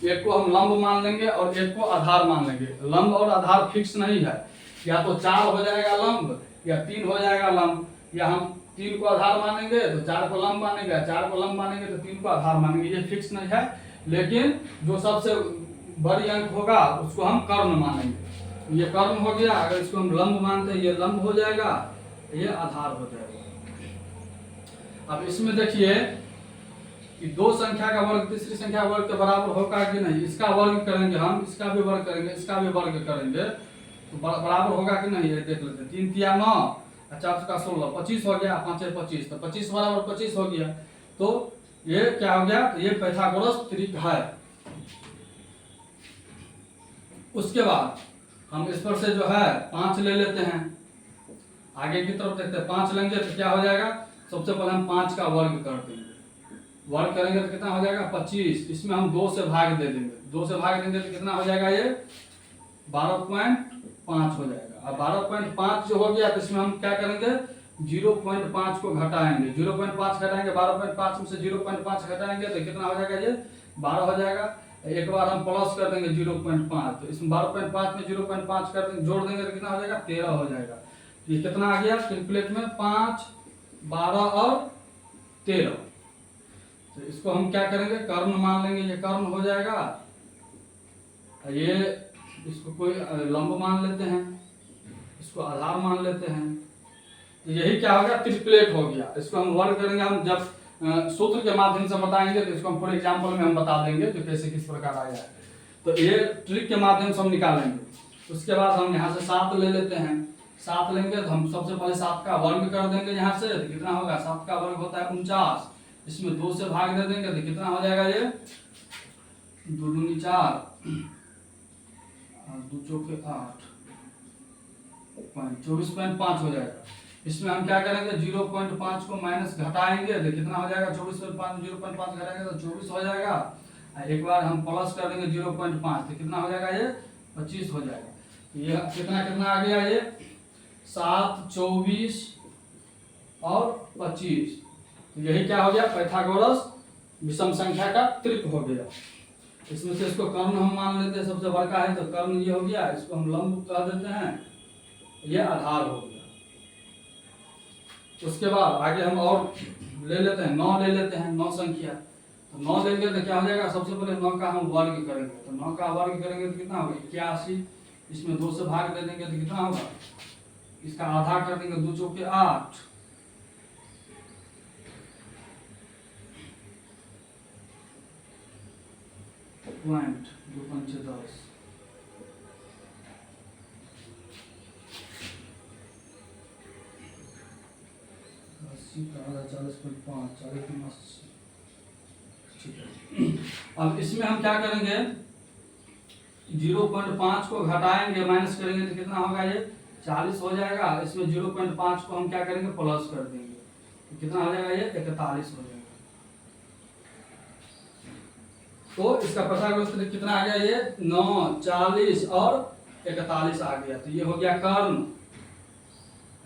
एक को हम लंब मान लेंगे और एक को आधार मान लेंगे। लंब और आधार फिक्स नहीं है, या तो 4 हो जाएगा लंब या 3 हो जाएगा लंब, या हम 3 को आधार मानेंगे तो 4 को लंब मानेंगे, 4 को लंब मानेंगे तो 3 को आधार मानेंगे, ये फिक्स नहीं है। लेकिन जो सबसे बड़ी अंक होगा उसको हम कर्ण मानेंगे। ये कर्ण हो गया, अगर इसको हम लंब मानते हैं ये लंब हो जाएगा, ये आधार हो जाएगा। अब इसमें देखिए कि दो संख्या का वर्ग तीसरी संख्या वर्ग के बराबर होगा कि नहीं, इसका वर्ग करेंगे हम, इसका भी वर्ग करेंगे, इसका भी वर्ग करेंगे तो बराबर होगा कि नहीं, ये देख लेते हैं। 3 तिया 9, 4 का 16, 25 हो गया, 5 25, तो 25 बराबर 25 हो गया। तो ये क्या हो गया, ये पाइथागोरस त्रिक है। उसके बाद हम इस पर से जो है 5 ले लेते हैं, आगे की तरफ देखते हैं। 5 लेंगे तो क्या हो जाएगा, सबसे पहले हम 5 का वर्ग कर देंगे, वर्ग करेंगे तो कितना हो जाएगा 25। इसमें हम 2 से भाग दे देंगे, 2 से भाग देंगे तो कितना हो जाएगा, ये 12.5 हो जाएगा। अब 12.5 जो हो गया तो इसमें हम क्या करेंगे, 0.5 को घटाएंगे, 0.5 घटाएंगे, 12.5 में से 0.5 घटाएंगे तो कितना हो जाएगा, ये 12 हो जाएगा। एक बार हम प्लस कर देंगे 0.5, तो इसमें 12.5 में 0.5 कर देंगे, जोड़ देंगे तो कितना हो जाएगा, 13 हो जाएगा। ये कितना आ गया कैलकुलेट में, 5 12 और 13। तो इसको हम क्या करेंगे, कर्ण मान लेंगे, ये कर्ण हो जाएगा। ये इसको कोई लंब मान लेते हैं, इसको आधार मान लेते हैं, तो यही क्या हो गया, ट्रिपलेट हो गया। इसको हम वर्ग करेंगे, हम जब सूत्र के माध्यम से बताएंगे तो इसको हम फॉर एग्जांपल में हम बता देंगे तो कैसे किस प्रकार आया है। तो ये ट्रिक के माध्यम से हम निकालेंगे। उसके बाद हम यहाँ से 7 ले लेते हैं, 7 लेंगे तो हम सबसे पहले 7 का वर्ग कर देंगे यहाँ से, तो कितना होगा, 7 का वर्ग होता है 49। इसमें 2 से भाग दे देंगे तो कितना हो जाएगा, ये 2 दूनी 4 और 2 चौके 8, 24.5 हो जाएगा। इसमें हम क्या करेंगे, 0.5 को माइनस घटाएंगे तो कितना हो जाएगा, 24.5 0.5 घटाएंगे तो 24 हो जाएगा। एक बार हम प्लस कर देंगे 0.5 तो कितना हो जाएगा, ये 25 हो जाएगा। ये कितना कितना आ गया, ये 7 24 और 25। तो यही क्या हो गया, पाइथागोरस विषम संख्या का त्रिक हो गया। इसमें से इसको कर्ण हम मान लेते हैं, सबसे बड़का है तो कर्ण ये हो गया, इसको हम लंब कह देते हैं, ये आधार हो गया। उसके बाद आगे हम और ले लेते हैं, 9 ले लेते हैं, 9 संख्या। तो 9 लेंगे तो क्या हो जाएगा, सबसे पहले 9 का हम वर्ग करेंगे, तो 9 का वर्ग करेंगे तो कितना होगा 81। इसमें 2 से भाग दे देंगे तो कितना होगा, इसका आधा कर देंगे, 2 चौके 8, पॉइंट 2 पंचे 10, अब इसमें हम क्या करेंगे, 0.5 को घटाएंगे, माइनस करेंगे तो कितना होगा, ये 40 हो जाएगा। इसमें 0.5 को हम क्या करेंगे, प्लस कर देंगे तो कितना हो जाएगा, ये 41 हो जाएगा। तो इसका पाइथागोरस त्रिक कितना आ गया, ये 9 40 और 41 आ गया। तो ये हो गया कर्ण,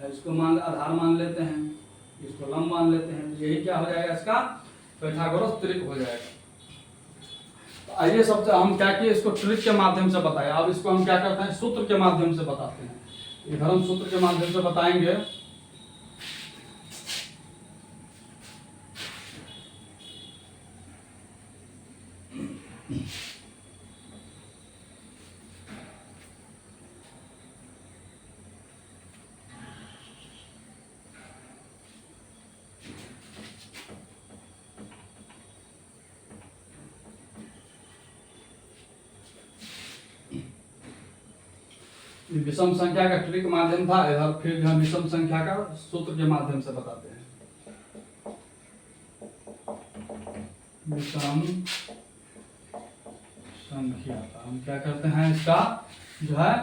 इसको मान आधार मान लेते हैं, इसको लंब मान लेते हैं, तो यही क्या हो जाएगा, इसका पाइथागोरस त्रिक हो जाएगा। तो आइए सबसे हम क्या किए, इसको ट्रिक के माध्यम से बताया। अब इसको हम क्या करते हैं, सूत्र के माध्यम से बताते हैं। इधर हम सूत्र के माध्यम से बताएंगे। ये विषम संख्या का ट्रिक माध्यम था, इधर फिर हम विषम संख्या का सूत्र के माध्यम से बताते हैं। विषम संख्या का हम क्या करते हैं, इसका जो है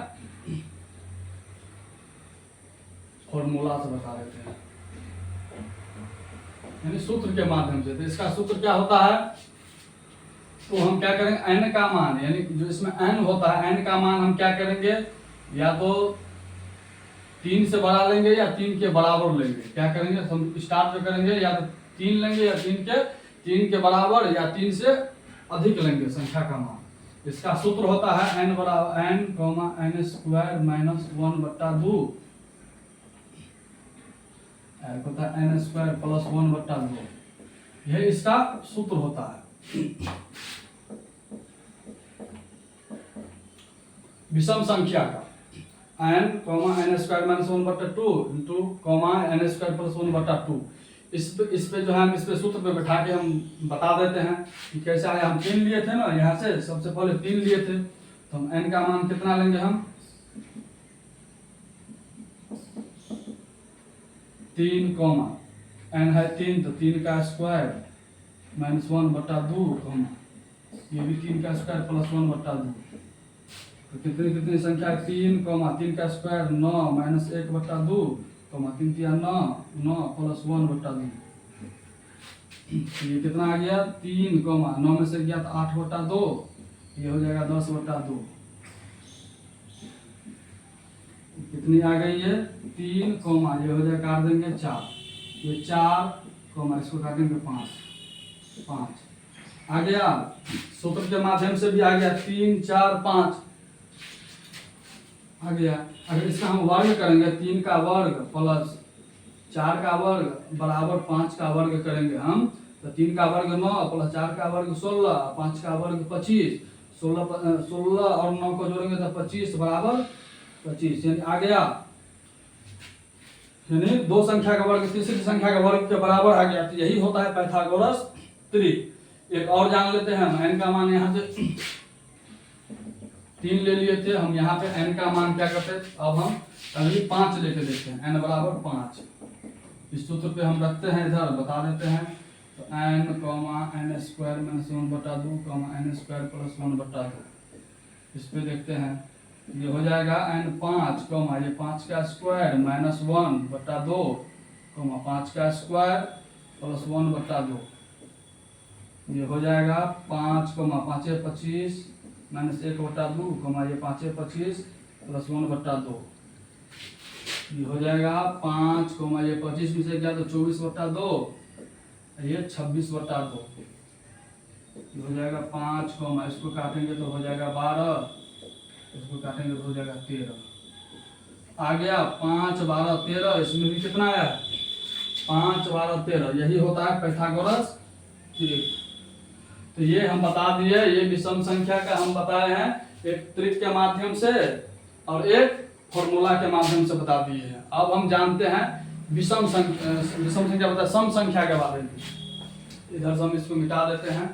फॉर्मूला से बता देते हैं, यानी सूत्र के माध्यम से। तो इसका सूत्र क्या होता है, तो हम क्या करेंगे, n का मान, यानी जो इसमें n होता है, n का मान हम क्या करेंगे, या तो 3 से बड़ा लेंगे या 3 के बराबर लेंगे। क्या करेंगे, हम स्टार्ट जो करेंगे या तो 3 लेंगे या 3 के बराबर या 3 से अधिक लेंगे संख्या का मान। इसका सूत्र होता है n बराबर n, n स्क्वायर माइनस 1/2 होता है n स्क्वायर प्लस 1/2। यह इसका सूत्र होता है विषम संख्या का। n, n square minus 1/2 into n square plus 1/2। इस पे जो है हम इस पे सूत्र पे बैठा के हम बता देते हैं कि कैसा है। हम 3 लिए थे ना, यहाँ से सबसे पहले 3 लिए थे, तो हम n का मान कितना लेंगे, हम 3 n है 3, तो 3 का स्क्वायर माइनस 1/2, ये भी 3 का स्क्वायर प्लस 1/2। तो कितनी संख्या, 3 का स्क्वायर 9 माइनस 1/2, 3 3 9 प्लस 1/2। ये कितना आ गया, 3 9 में से गया तो 8/2, ये हो जाएगा 10/2। कितनी आ गई है, 3 ये हो जाएगा, काट देंगे 4, ये 4 इसको काटेंगे 5 आ गया। सूत्र के माध्यम से भी आ गया, 3 4 5 आ गया। अगर इसका हम वर्ग करेंगे, 3 का वर्ग प्लस 4 का वर्ग बराबर 5 का वर्ग करेंगे हम, तो 3 का वर्ग 9 प्लस 4 का वर्ग 16, 5 का वर्ग 25, 16 और 9 को जोड़ेंगे तो 25 बराबर 25, यानी आ गया, यानी 2 संख्या का वर्ग तीसरी संख्या का वर्ग के बराबर आ गया। तो यही होता है पाइथागोरस त्रिक। एक और जान लेते हैं हम, n का मान यहाँ से 3 ले लिए थे हम, यहाँ पे n का मान क्या करते हैं, अब हम अगली 5 लेके देखते हैं, n बराबर 5। इस सूत्र पे हम रखते हैं, इधर बता देते हैं। तो n, n square minus 1/2, n square plus 1/2। इस पे देखते हैं, ये हो जाएगा n5, ये 5 का स्क्वायर माइनस 1/2, 5 का स्क्वायर प्लस 1/2। ये हो जाएगा 5, 5 25 माइनस 1/2, ये 5 25 प्लस 1/2। ये हो जाएगा 5, ये 25 में से गया तो 24/2, ये 26/2। ये हो जाएगा 5, इसको काटेंगे तो हो जाएगा 12, इसको काटेंगे तो हो जाएगा 13। आ गया 5 12 13, इसमें भी कितना आया, 5 12 13। यही होता है पाइथागोरस त्रिक। तो ये हम बता दिए, ये विषम संख्या का हम बताए हैं, एक त्रिक के माध्यम से और एक फॉर्मूला के माध्यम से बता दिए हैं। अब हम जानते हैं विषम संख्या बता सम संख्या के बारे में। इधर से हम इसको मिटा देते हैं।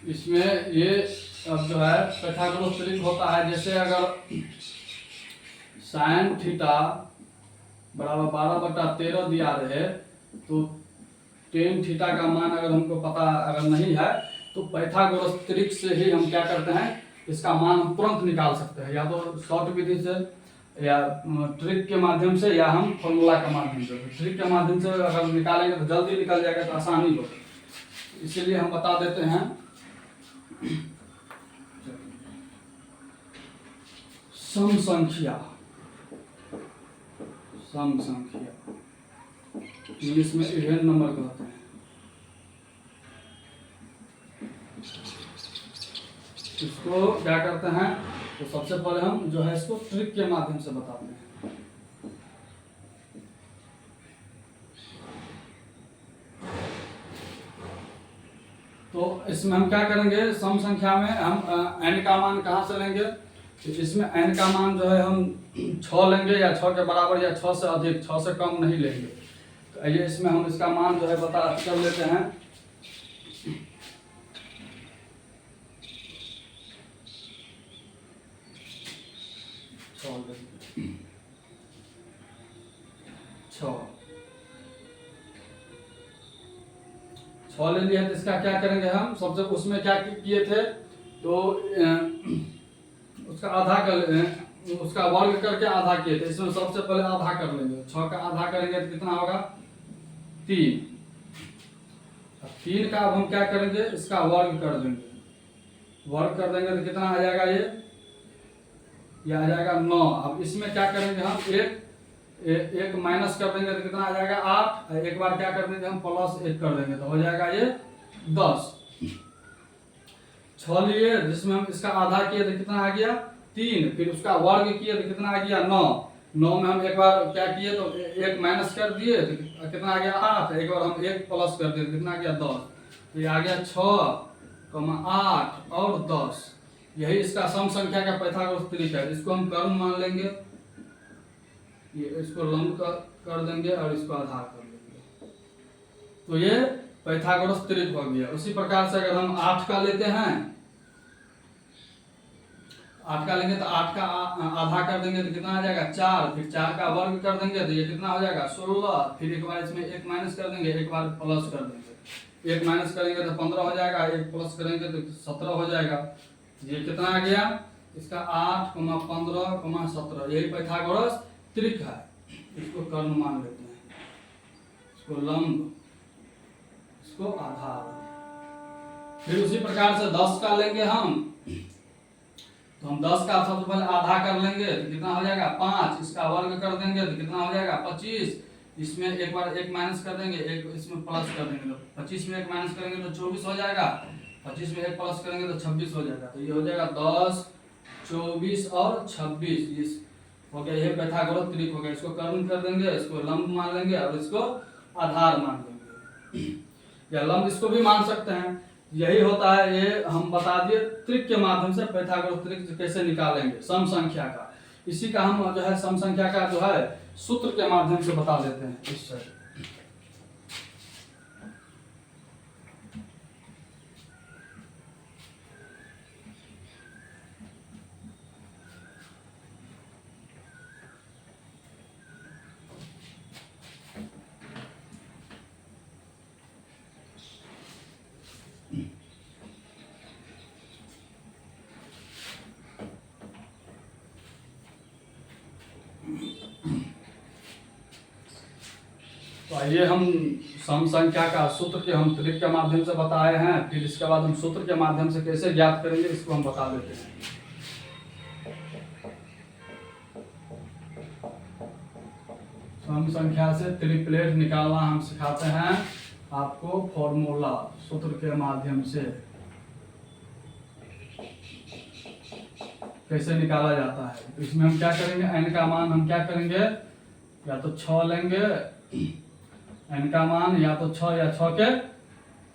इसमें ये अब जो है पाइथागोरस त्रिक होता है। जैसे अगर साइन थीटा बराबर 12/13 दिया रहे, तो टेन थीटा का मान अगर हमको पता अगर नहीं है, तो पाइथागोरस त्रिक से ही हम क्या करते हैं, इसका मान हम तुरंत निकाल सकते हैं, या तो शॉर्ट विधि से या ट्रिक के माध्यम से, या हम फॉर्मूला के माध्यम से। ट्रिक के माध्यम से अगर निकालेंगे तो जल्दी निकल जाएगा, तो आसानी होगी, इसीलिए हम बता देते हैं। सम संख्या इंग्लिश में इवन नंबर कहते हैं। इसको क्या करते हैं, तो सबसे पहले हम जो है इसको ट्रिक के माध्यम से बताते हैं। तो इसमें हम क्या करेंगे, सम संख्या में हम n का मान कहाँ से लेंगे, तो इसमें n का मान जो है हम 6 लेंगे या 6 के बराबर या 6 से अधिक, 6 से कम नहीं लेंगे। तो आइए इसमें हम इसका मान जो है बता कर लेते हैं। छः ले लिया, तो इसका क्या करेंगे हम, सबसे उसमें क्या किए थे, तो उसका आधा कर, उसका वर्ग करके आधा किए थे। इसमें सबसे पहले आधा कर लेंगे, 6 का आधा करेंगे तो कितना होगा 3। 3 का अब हम क्या करेंगे, इसका वर्ग कर देंगे, वर्ग कर देंगे तो कितना आ जाएगा, ये आ जाएगा 9। अब इसमें क्या करेंगे हम, एक माइनस कर देंगे तो कितना आ जाएगा 8। एक बार क्या कर देंगे हम, प्लस 1 कर देंगे तो हो जाएगा ये 10। 6 लिए, जिसमें हम इसका आधा किए तो कितना आ गया 3, फिर उसका वर्ग किए तो कितना आ गया 9। 9 में हम एक बार क्या किए, तो एक माइनस कर दिए तो कितना आ गया 8। एक बार हम एक प्लस कर दिए तो कितना आ गया 10। तो ये आ गया 6, 8 और 10। यही इसका सम संख्या का पाइथागोरस तरीका है। इसको हम कर्ण मान लेंगे, ये इसको लंब कर देंगे और इसको आधार कर देंगे, तो ये पाइथागोरस त्रिक हो गया। उसी प्रकार से अगर हम 8 का लेते हैं, 8 का लेंगे तो 8 का आधा कर देंगे तो कितना आ जाएगा 4, फिर 4 का वर्ग कर देंगे तो ये कितना हो जाएगा 16। फिर एक बार इसमें एक माइनस कर देंगे, एक बार प्लस कर देंगे, एक माइनस करेंगे तो 15 हो जाएगा, एक प्लस करेंगे तो 17 हो जाएगा। ये कितना आ गया, इसका 8, 15, 17, यही पाइथागोरस त्रिक है। इसको कर्ण मान लेते हैं, इसको लंब, इसको आधार। फिर उसी प्रकार से 10 का लेंगे हम, तो हम 10 का सबसे पहले आधा कर लेंगे तो कितना हो जाएगा 5। इसका वर्ग कर देंगे तो कितना हो जाएगा 25। इसमें एक बार एक माइनस कर देंगे, एक इसमें प्लस कर देंगे, तो 25 में एक माइनस करेंगे तो 24 हो जाएगा, 25 में एक प्लस करेंगे तो 26 हो जाएगा। तो ये हो जाएगा 10, 24 और 26, इस हो गया, ये पाइथागोरस त्रिक हो गया। इसको कर्ण कर देंगे, इसको लंब मान लेंगे और इसको आधार मान लेंगे, या लंब इसको भी मान सकते हैं। यही होता है, ये हम बता दिए त्रिक के माध्यम से पाइथागोरस त्रिक कैसे निकालेंगे सम संख्या का। इसी का हम जो है सम संख्या का जो है सूत्र के माध्यम से बता देते हैं इससे। तो आइए हम सम संख्या का सूत्र के हम त्रिक के माध्यम से बताए हैं, फिर इसके बाद हम सूत्र के माध्यम से कैसे ज्ञात करेंगे इसको हम बता देते हैं। सम संख्या से ट्रिपलेट निकालना हम सिखाते हैं आपको, फॉर्मूला सूत्र के माध्यम से कैसे निकाला जाता है। तो इसमें हम क्या करेंगे, n का मान हम क्या करेंगे, या तो 6 लेंगे, n का मान या तो 6 या 6 के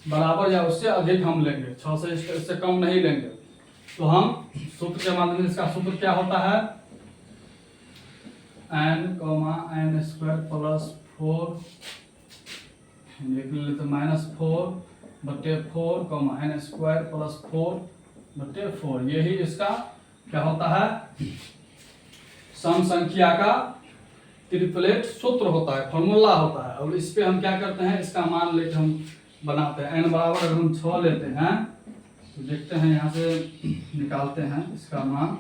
बराबर या उससे अधिक हम लेंगे, 6 से इससे कम नहीं लेंगे। तो हम सूत्र के माध्यम से, इसका सूत्र क्या होता है, n स्क्वायर प्लस 4 निकल तो -4/4 n स्क्वायर प्लस 4/4, यही इसका क्या होता है, सम संख्या का ट्रिपलेट सूत्र होता है, फॉर्मूला होता है। और इस पे हम क्या करते हैं, इसका मान लेके हम बनाते हैं। n बराबर अगर हम 6 लेते हैं तो देखते हैं यहाँ से निकालते हैं इसका मान,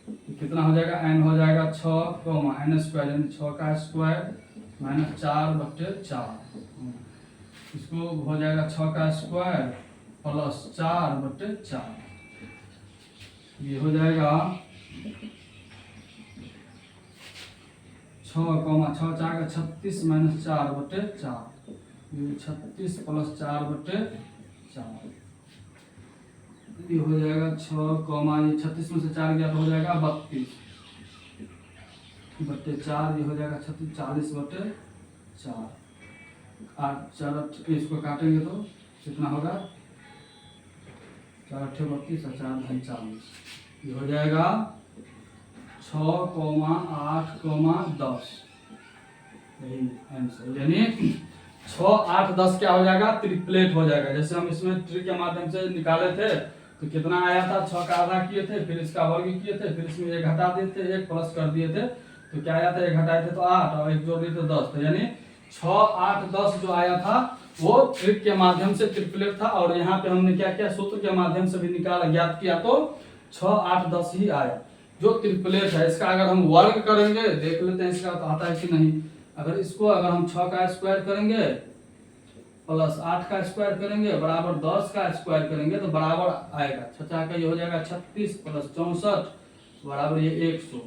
तो कितना हो जाएगा, n हो जाएगा 6, n स्क्वायर यानी 6 का स्क्वायर -4/4, इसको हो जाएगा 6 का स्क्वायर प्लस 4/4, ये हो जाएगा 6, 4 का 36 -4/4, ये 36 प्लस 4/4, ये हो जाएगा 6, ये 36 में से 4 गया तो हो जाएगा 32/4, ये हो जाएगा 36, 40/4, 8, 4 इसको काटेंगे तो कितना होगा 4 × 32 और 4 × 40, ये हो जाएगा 6, 8, 10, यही आंसर। यानी 6, 8, 10 क्या हो जाएगा, ट्रिपलेट हो जाएगा। जैसे हम इसमें ट्रिक के माध्यम से निकाले थे तो कितना आया था, 6 का आधा किए थे, फिर इसका वर्ग किए थे, फिर इसमें 1 हटा दिए थे, 1 प्लस कर दिए थे, तो क्या आया था, 1 हटाए थे तो 8 और 1 जोड़ दिए तो 10 था। यानी 6, 8, 10 जो आया था वो ट्रिक के माध्यम से ट्रिपलेट था। और यहाँ पे हमने क्या किया, सूत्र के माध्यम से भी निकाला, ज्ञात किया तो 6, 8, 10 ही आया जो ट्रिपलेट है। इसका अगर हम वर्ग करेंगे, देख लेते हैं इसका तो आता है कि नहीं। अगर इसको अगर हम 6 का स्क्वायर करेंगे प्लस 8 का स्क्वायर करेंगे बराबर 10 का स्क्वायर करेंगे तो बराबर आएगा 6 का ये हो जाएगा 36 प्लस 64 बराबर ये 100,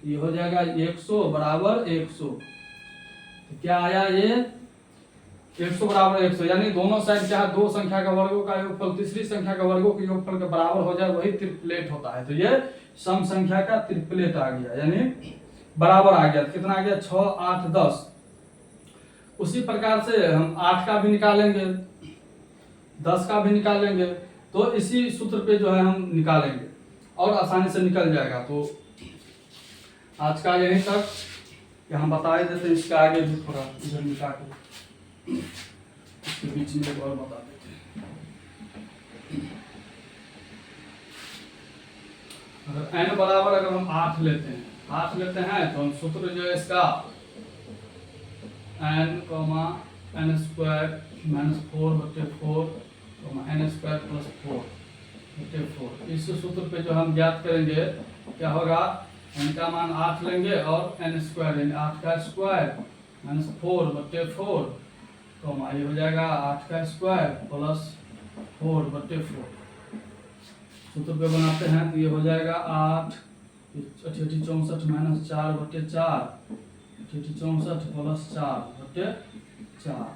ये हो जाएगा 100 बराबर 100। तो क्या आया ये 100 बराबर 100, यानी दोनों साइड क्या है, दो संख्या का वर्गों का योगफल तीसरी संख्या का वर्गों के योगफल के बराबर हो जाए, वही ट्रिपलेट होता है। तो ये सम संख्या का ट्रिपलेट आ गया, यानी बराबर आ गया। कितना आ गया, 6, 8, 10। उसी प्रकार से हम 8 का भी निकालेंगे, 10 का भी निकालेंगे, तो इसी सूत्र पे जो है हम निकालेंगे और आसानी से निकल जाएगा। तो आज का यहीं तक कि हम बताए देते, इसका आगे भी थोड़ा इधर निकाल के इसके बीच में एक और बता देते। अगर n बराबर अगर हम 8 लेते हैं, 8 लेते हैं तो हम सूत्र जो है इसका n, n square minus 4/4 n square plus 4/4, इस सूत्र पे जो हम ज्ञात करेंगे क्या होगा, n का मान 8 लेंगे और n स्क्वायर यानी 8 का स्क्वायर माइनस 4/4, ये हो जाएगा 8 का स्क्वायर प्लस 4/4। सूत्र पे बनाते हैं तो ये हो जाएगा 8 64 माइनस 4/4, 64 प्लस 4/4,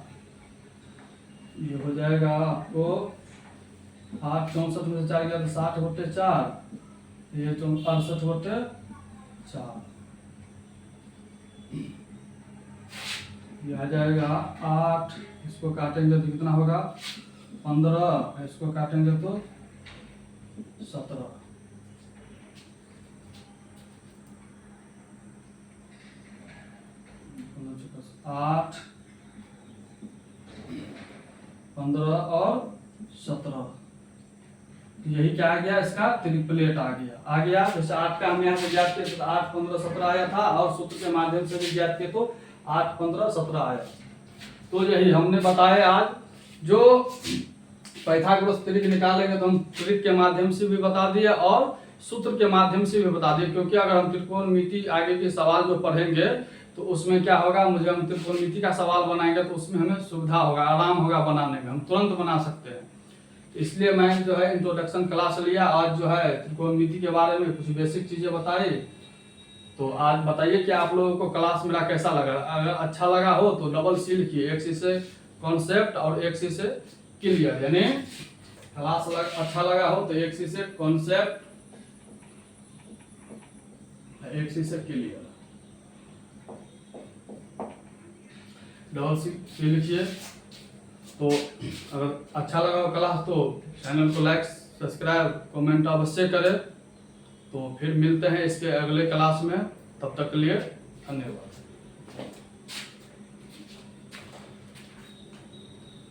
ये हो जाएगा आपको 8 64 में से 4 गया तो 60/4, ये 68/4, ये आ जाएगा 8, इसको काटेंगे तो कितना होगा 15, इसको काटेंगे तो 17। आठ 15 और 17, यही क्या आ गया, इसका ट्रिपलेट आ गया। जैसे 8 का हम यहाँ से ज्ञात किए तो 8, 15, 17 आया था, और सूत्र के माध्यम से भी ज्ञात किए तो 8, 15, 17 आया। तो यही हमने बताया आज। जो पाइथागोरस ट्रिक निकालेंगे तो हम ट्रिक के माध्यम से भी बता दिए और सूत्र के माध्यम से भी बता दिए, क्योंकि अगर हम त्रिकोणमिति आगे के सवाल जो पढ़ेंगे तो उसमें क्या होगा, मुझे हम त्रिकोणमिति का सवाल बनाएंगे तो उसमें हमें सुविधा होगा, आराम होगा बनाने में, हम तुरंत बना सकते हैं। इसलिए मैं जो है इंट्रोडक्शन क्लास लिया, आज जो है त्रिकोणमिति के बारे में कुछ बेसिक चीजें बताई। तो आज बताइए कि आप लोगों को क्लास मेरा कैसा लगा। अगर अच्छा लगा हो तो डबल सी लिखिए, एक सी से कॉन्सेप्ट और एक सी से क्लियर। यानी क्लास अच्छा लगा हो तो एक सी से कॉन्सेप्ट, एक सी से क्लियर, डबल सी लिखिए। तो अगर अच्छा लगा हो क्लास तो चैनल को लाइक, सब्सक्राइब, कमेंट अवश्य करें। तो फिर मिलते हैं इसके अगले क्लास में, तब तक के लिए धन्यवाद।